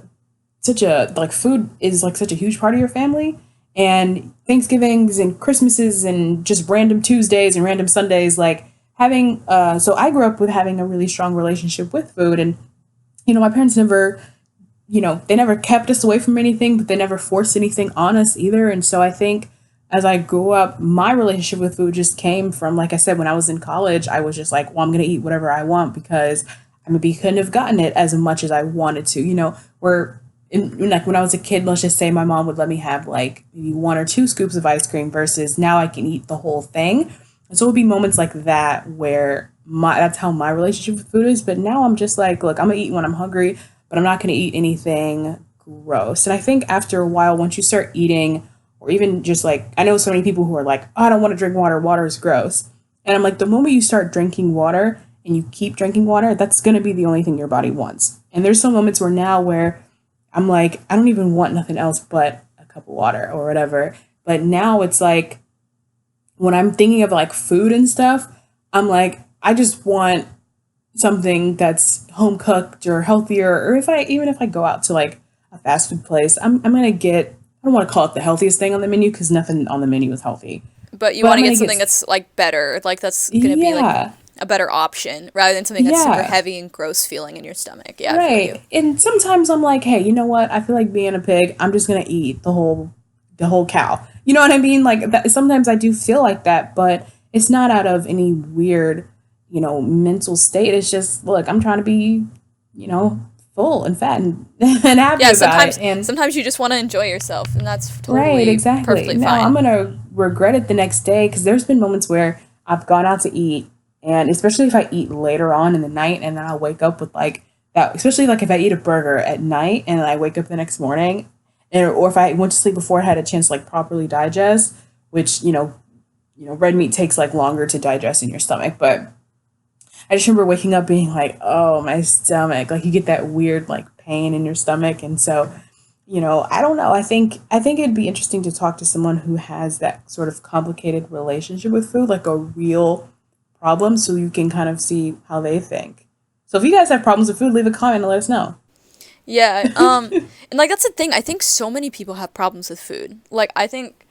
like, food is, like, such a huge part of your family. And Thanksgivings and Christmases and just random Tuesdays and random Sundays, like, so I grew up with having a really strong relationship with food. And, my parents never, they never kept us away from anything, but they never forced anything on us either. And so I think as I grew up, my relationship with food just came from, like I said, when I was in college, I was just like, well, I'm going to eat whatever I want, because I maybe couldn't have gotten it as much as I wanted to, like, when I was a kid, let's just say my mom would let me have, like, maybe 1 or 2 scoops of ice cream, versus now I can eat the whole thing. And so it would be moments like that where that's how my relationship with food is. But now I'm just like, look, I'm going to eat when I'm hungry, but I'm not going to eat anything gross. And I think after a while, once you start eating, or even just, like, I know so many people who are like, oh, I don't want to drink water. Water is gross. And I'm like, the moment you start drinking water and you keep drinking water, that's going to be the only thing your body wants. And there's some moments where I'm like, I don't even want nothing else but a cup of water or whatever. But now it's like, when I'm thinking of, like, food and stuff, I'm like, I just want something that's home cooked or healthier. Or even if I go out to, like, a fast food place, I'm going to get, I don't want to call it the healthiest thing on the menu, because nothing on the menu is healthy. But you want to get something that's, like, better, like, that's going to be, like, a better option, rather than something that's super heavy and gross feeling in your stomach. Yeah, right. I feel you. And sometimes I'm like, hey, you know what? I feel like being a pig. I'm just going to eat the whole cow. You know what I mean? Like, sometimes I do feel like that, but it's not out of any weird, mental state. It's just, look, I'm trying to be, full and fat and happy about it. And sometimes you just want to enjoy yourself, and that's totally perfectly fine. I'm going to regret it the next day, because there's been moments where I've gone out to eat, and especially if I eat later on in the night, and then I'll wake up with, like, that, especially, like, if I eat a burger at night and I wake up the next morning, or if I went to sleep before I had a chance to, like, properly digest, which, red meat takes like longer to digest in your stomach. But I just remember waking up being like, oh, my stomach, like you get that weird like pain in your stomach. And so, I don't know. I think it'd be interesting to talk to someone who has that sort of complicated relationship with food, like a real problem, so you can kind of see how they think. So if you guys have problems with food, leave a comment and let us know. Yeah, and like that's the thing. I think so many people have problems with food. Like I think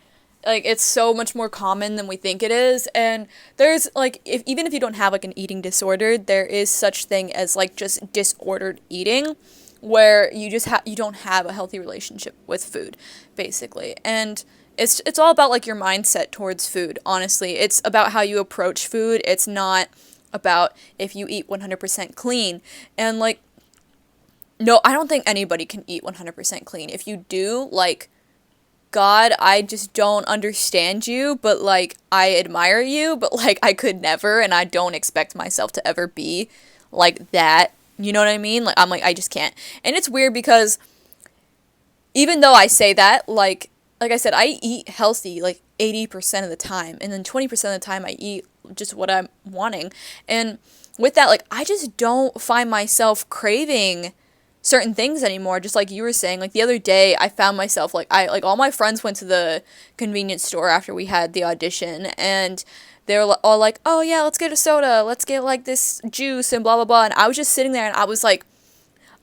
like it's so much more common than we think it is. And there's like if even if you don't have like an eating disorder, there is such thing as like just disordered eating where you don't have a healthy relationship with food basically. And it's all about like your mindset towards food, honestly. It's about how you approach food. It's not about if you eat 100% clean. And like no, I don't think anybody can eat 100% clean. If you do, like, God, I just don't understand you, but, like, I admire you, but, like, I could never, and I don't expect myself to ever be like that. You know what I mean? Like, I'm like, I just can't. And it's weird because even though I say that, like I said, I eat healthy, like, 80% of the time, and then 20% of the time I eat just what I'm wanting. And with that, like, I just don't find myself craving certain things anymore, just like you were saying. Like the other day I found myself like all my friends went to the convenience store after we had the audition, and they were all like, oh yeah, let's get a soda, let's get like this juice and blah blah blah. And I was just sitting there and I was like,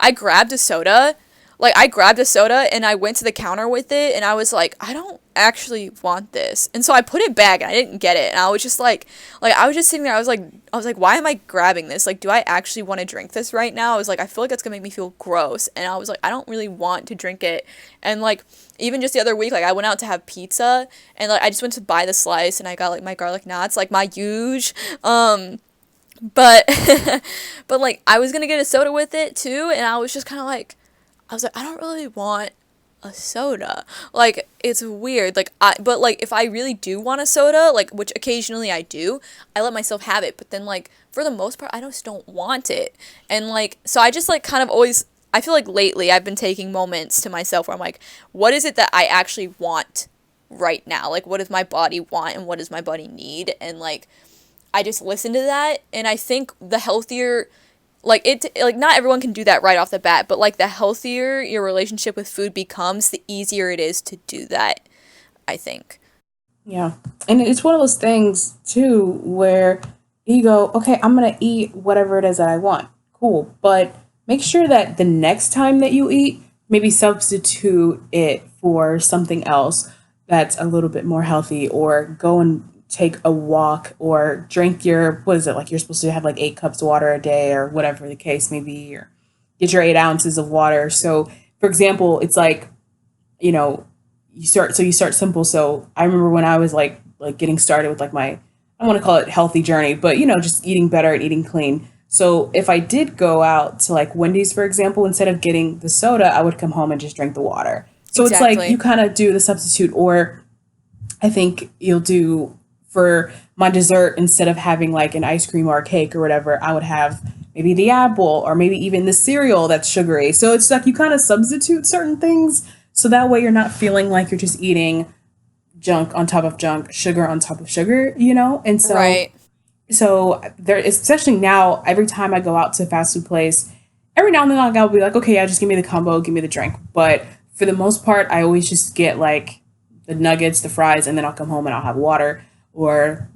I grabbed a soda. Like, I grabbed a soda and I went to the counter with it and I was like, I don't actually want this. And so I put it back and I didn't get it. And I was just like, I was just sitting there. I was like, why am I grabbing this? Like, do I actually want to drink this right now? I was like, I feel like it's going to make me feel gross. And I was like, I don't really want to drink it. And, like, even just the other week, like, I went out to have pizza and, like, I just went to buy the slice and I got, like, my garlic knots, like, my huge, but, but, like, I was going to get a soda with it too. And I was just kind of like, I was like, I don't really want a soda. Like, it's weird. But, like, if I really do want a soda, like, which occasionally I do, I let myself have it. But then, like, for the most part, I just don't want it. And, like, so I just, like, kind of always, I feel like lately I've been taking moments to myself where I'm like, what is it that I actually want right now? Like, what does my body want and what does my body need? And, like, I just listen to that. And I think the healthier, like not everyone can do that right off the bat, but like the healthier your relationship with food becomes, the easier it is to do that, I think. Yeah. And it's one of those things too where you go, okay, I'm going to eat whatever it is that I want. Cool. But make sure that the next time that you eat, maybe substitute it for something else that's a little bit more healthy, or go and take a walk, or drink your, what is it, like you're supposed to have like 8 cups of water a day or whatever the case may be, or get your 8 ounces of water. So for example, it's like, you know, you start simple. So I remember when I was like getting started with like my, I want to call it healthy journey, but just eating better and eating clean. So if I did go out to like Wendy's, for example, instead of getting the soda, I would come home and just drink the water. So it's like you kind of do the substitute. Or I think you'll do, for my dessert, instead of having like an ice cream or a cake or whatever, I would have maybe the apple, or maybe even the cereal that's sugary. So it's like you kind of substitute certain things, so that way you're not feeling like you're just eating junk on top of junk, sugar on top of sugar, And so, Right. so there, especially now, every time I go out to a fast food place, every now and then I'll be like, okay, yeah, just give me the combo, give me the drink. But for the most part, I always just get like the nuggets, the fries, and then I'll come home and I'll have water, or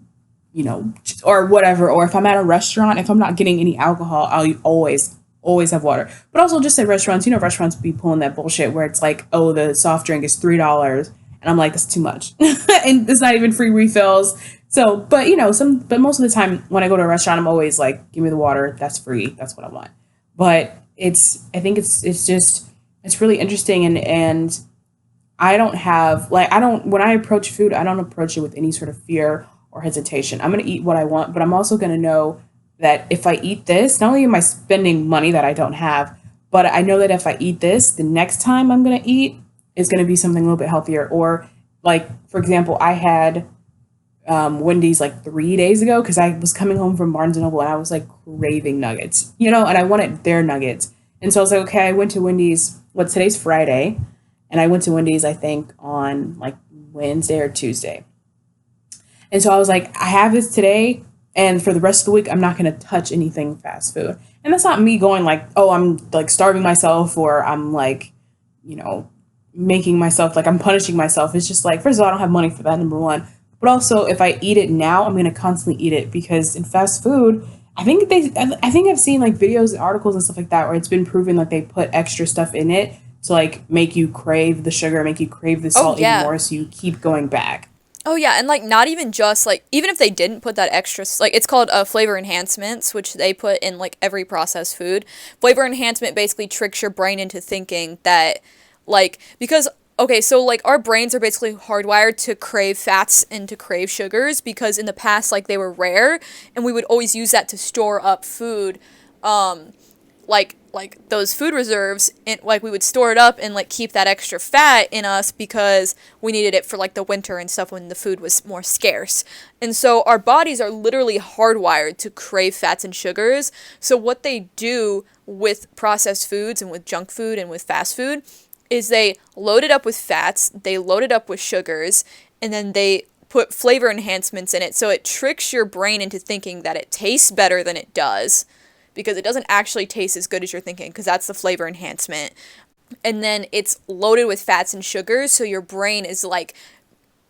or whatever. Or if I'm at a restaurant, if I'm not getting any alcohol, I'll always have water. But also just at restaurants, restaurants be pulling that bullshit where it's like, oh, the soft drink is $3, and I'm like, that's too much, and it's not even free refills. So, but but most of the time when I go to a restaurant, I'm always like, give me the water, that's free, that's what I want. But I think it's really interesting, and I don't have, like, when I approach food, I don't approach it with any sort of fear or hesitation. I'm going to eat what I want, but I'm also going to know that if I eat this, not only am I spending money that I don't have, but I know that if I eat this, the next time I'm going to eat is going to be something a little bit healthier. Or like, for example, I had Wendy's like 3 days ago because I was coming home from Barnes & Noble and I was like craving nuggets, and I wanted their nuggets. And so I was like, okay, I went to Wendy's, today's Friday. And I went to Wendy's, I think, on like Wednesday or Tuesday. And so I was like, I have this today, and for the rest of the week, I'm not going to touch anything fast food. And that's not me going like, oh, I'm like starving myself, or I'm like, you know, making myself like I'm punishing myself. It's just like, first of all, I don't have money for that, number one. But also, if I eat it now, I'm going to constantly eat it, because in fast food, I think I've seen like videos and articles and stuff like that where it's been proven like they put extra stuff in it to like make you crave the sugar, make you crave the Oh salt even yeah. more, so you keep going back. Oh yeah, and like not even just like even if they didn't put that extra like it's called flavor enhancements, which they put in like every processed food. Flavor enhancement basically tricks your brain into thinking that like because okay, so like our brains are basically hardwired to crave fats and to crave sugars because in the past like they were rare and we would always use that to store up food. Like those food reserves and like we would store it up and like keep that extra fat in us because we needed it for like the winter and stuff when the food was more scarce. And so our bodies are literally hardwired to crave fats and sugars. So what they do with processed foods and with junk food and with fast food is they load it up with fats, they load it up with sugars, and then they put flavor enhancements in it. So it tricks your brain into thinking that it tastes better than it does because it doesn't actually taste as good as you're thinking because that's the flavor enhancement. And then it's loaded with fats and sugars, so your brain is like,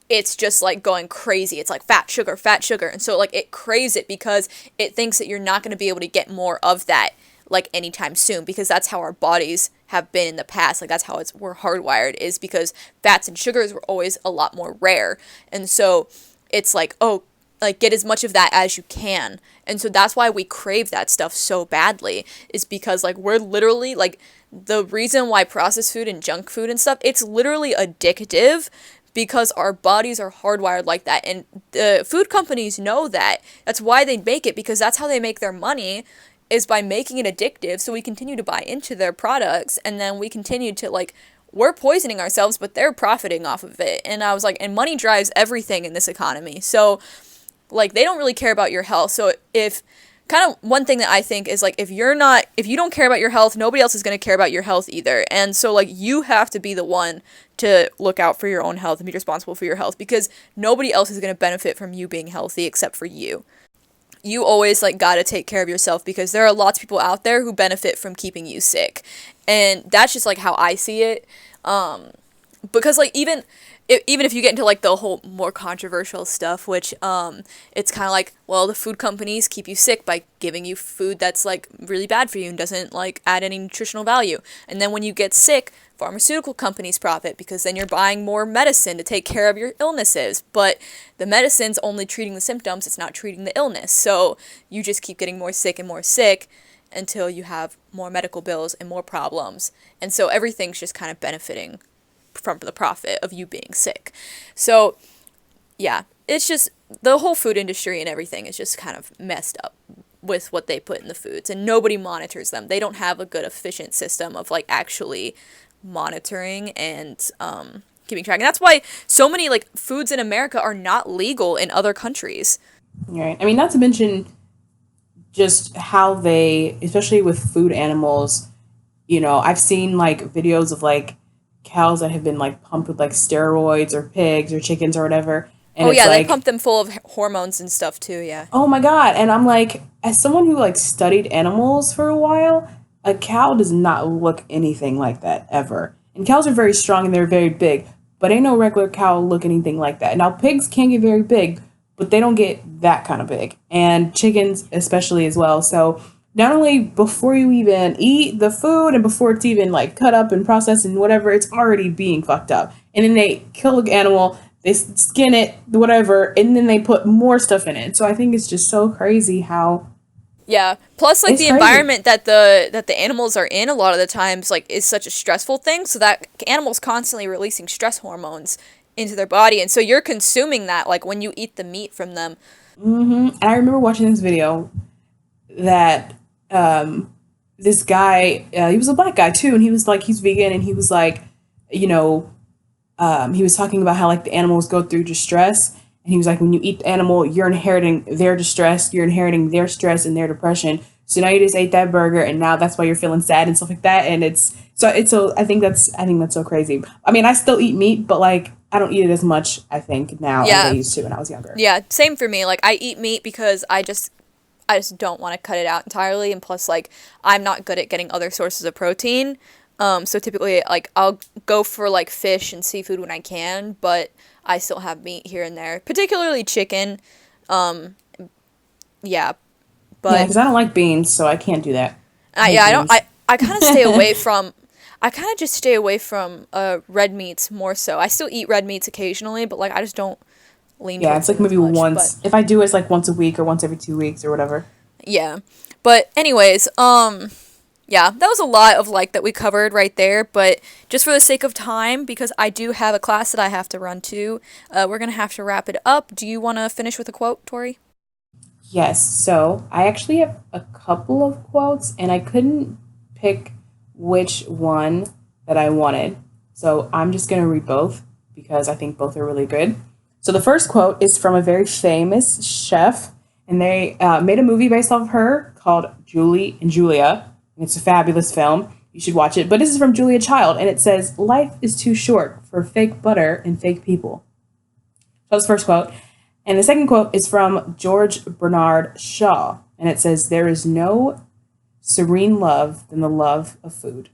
it's just like going crazy. It's like fat, sugar, fat, sugar. And so like it craves it because it thinks that you're not going to be able to get more of that like anytime soon because that's how our bodies have been in the past. Like that's how we're hardwired is because fats and sugars were always a lot more rare. And so it's like, oh, like get as much of that as you can. And so that's why we crave that stuff so badly is because like we're literally like the reason why processed food and junk food and stuff, it's literally addictive because our bodies are hardwired like that. And the food companies know that. That's why they make it because that's how they make their money is by making it addictive. So we continue to buy into their products and then we continue to like we're poisoning ourselves, but they're profiting off of it. And I was like, and money drives everything in this economy. So like they don't really care about your health. So if kind of one thing that I think is like if you don't care about your health, nobody else is going to care about your health either. And so like you have to be the one to look out for your own health and be responsible for your health because nobody else is going to benefit from you being healthy except for you. You always like got to take care of yourself because there are lots of people out there who benefit from keeping you sick. And that's just like how I see it. Because like even if you get into like the whole more controversial stuff, which it's kind of like, well, the food companies keep you sick by giving you food that's like really bad for you and doesn't like add any nutritional value. And then when you get sick, pharmaceutical companies profit because then you're buying more medicine to take care of your illnesses. But the medicine's only treating the symptoms, it's not treating the illness. So you just keep getting more sick and more sick until you have more medical bills and more problems. And so everything's just kind of benefiting from the profit of you being sick. So yeah, it's just the whole food industry and everything is just kind of messed up with what they put in the foods and nobody monitors them. They don't have a good efficient system of like actually monitoring and keeping track. And that's why so many like foods in America are not legal in other countries. Right. I mean, not to mention just how they, especially with food animals, you know, I've seen like videos of like cows that have been like pumped with like steroids or pigs or chickens or whatever. And Oh it's yeah, they like, pump them full of hormones and stuff too, yeah. oh my God. And I'm like, as someone who like studied animals for a while, a cow does not look anything like that ever. And cows are very strong and they're very big, but ain't no regular cow look anything like that. Now pigs can get very big, but they don't get that kind of big. And chickens especially as well. So not only before you even eat the food and before it's even like cut up and processed and whatever, it's already being fucked up. And then they kill the animal, they skin it, whatever, and then they put more stuff in it. So I think it's just so crazy how Yeah. Plus like it's the crazy. environment that the animals are in a lot of the times like is such a stressful thing so that animals constantly releasing stress hormones into their body and so you're consuming that like when you eat the meat from them. And I remember watching this video that this guy, he was a black guy too, and he was like, he's vegan, and he was like, you know, he was talking about how like the animals go through distress, and he was like, when you eat the animal, you're inheriting their distress, you're inheriting their stress and their depression. So now you just ate that burger, and now that's why you're feeling sad and stuff like that. And it's so I think that's so crazy. I mean, I still eat meat, but like I don't eat it as much, I think, now as I Yeah. used to when I was younger. Yeah, same for me. Like I eat meat because I just don't want to cut it out entirely, and plus like I'm not good at getting other sources of protein. So typically like I'll go for like fish and seafood when I can, but I still have meat here and there, particularly chicken. Um yeah, Yeah, but because I don't like beans, so I can't do that. I hate yeah, I don't beans. I kind of stay away from I kind of just stay away from red meats more so. I still eat red meats occasionally, but like I just don't lean Yeah, towards it's like them as maybe much, but once. If I do, it's like once a week or once every 2 weeks or whatever. yeah. But anyways, yeah, that was a lot of like that we covered right there, but just for the sake of time, because I do have a class that I have to run to, we're gonna have to wrap it up. Do you want to finish with a quote, Tori? Yes, so I actually have a couple of quotes, and I couldn't pick which one that I wanted. So I'm just going to read both because I think both are really good. So the first quote is from a very famous chef, and they made a movie based off of her called Julie and Julia. And it's a fabulous film. You should watch it. But this is from Julia Child, and it says, "Life is too short for fake butter and fake people." So that's the first quote. And the second quote is from George Bernard Shaw, and it says, "There is no serene love than the love of food."